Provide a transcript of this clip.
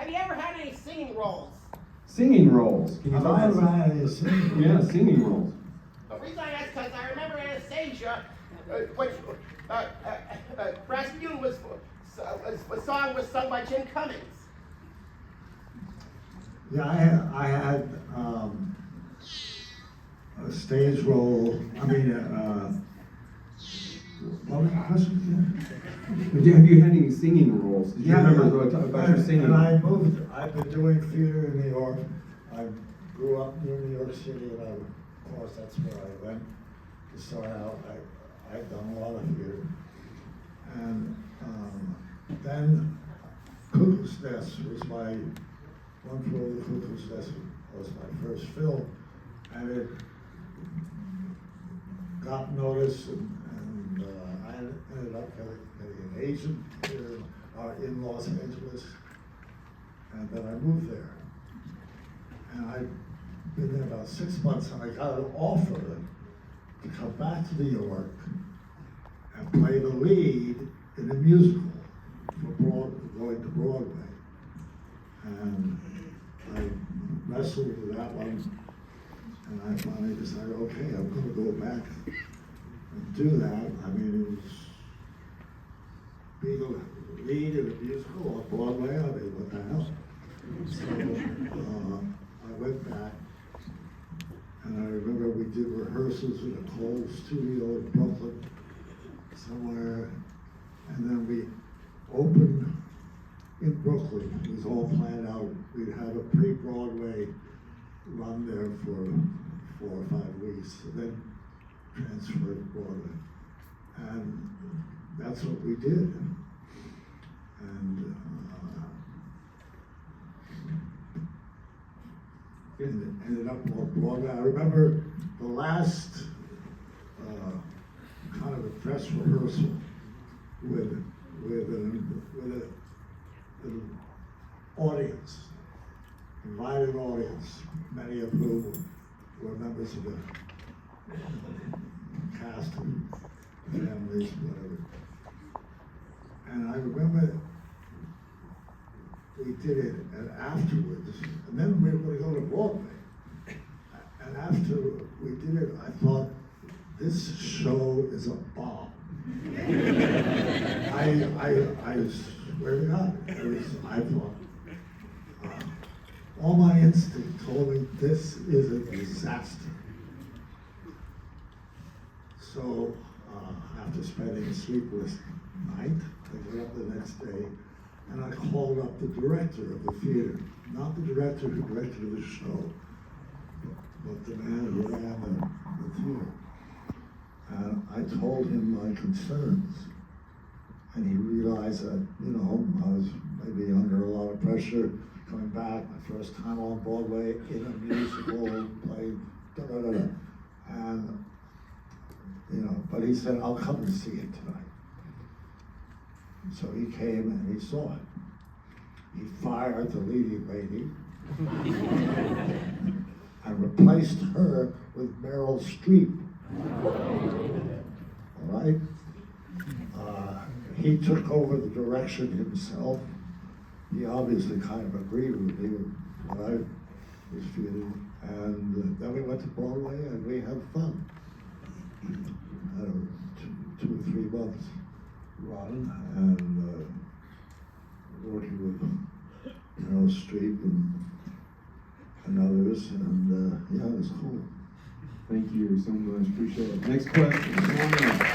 Have you ever had any singing roles? Singing roles. Can you Have talk I ever about had any singing? Yeah, singing roles. The reason I ask because I remember Anastasia, when Rasputin was a song was sung by Jim Cummings. Yeah, I had a stage role. I mean, what was the question again? Have you had any singing roles? Did you remember about your singing? And I've been doing theater in New York. I grew up near New York City, and of course that's where I went to start out. I've done a lot of theater. And then Cuckoo's Nest was One Flew Over the Cuckoo's Nest was my first film, and it got noticed, and I ended up getting an agent here in Los Angeles, and then I moved there. And I've been there about 6 months, and I got an offer to come back to New York and play the lead in a musical for going to Broadway. And I wrestled with that one, and I finally decided, okay, I'm going to go back and do that. I mean, it was being a lead in a musical on Broadway. I mean, what the hell? So I went back, and I remember we did rehearsals in a cold studio in Brooklyn somewhere, and then we opened in Brooklyn. It was all planned out. We'd have a pre-Broadway run there for 4 or 5 weeks, and then transferred to Broadway. And that's what we did. And it ended up on Broadway. I remember the last kind of a dress rehearsal with an audience, invited audience, many of whom were members of the cast and families, whatever. And I remember we did it, and afterwards, and then we were going to go to Broadway. And after we did it, I thought, this show is a bomb. I swear to God, I thought, all my instinct told me this is a disaster. So after spending a sleepless night, I got up the next day, and I called up the director of the theater, not the director who directed the show, but the man who ran the theater. And I told him my concerns, and he realized that, I was maybe under a lot of pressure coming back, my first time on Broadway in a musical, playing da-da-da-da. And, but he said, I'll come and see it tonight. So he came and he saw it. He fired the leading lady and replaced her with Meryl Streep. All right? He took over the direction himself. He obviously kind of agreed with me with what I was feeling. And then we went to Broadway and we had fun. Had a 2 or 3 months run, and working with Meryl Streep and others, and yeah, it was cool. Thank you so much. Appreciate it. Next question. Come on in.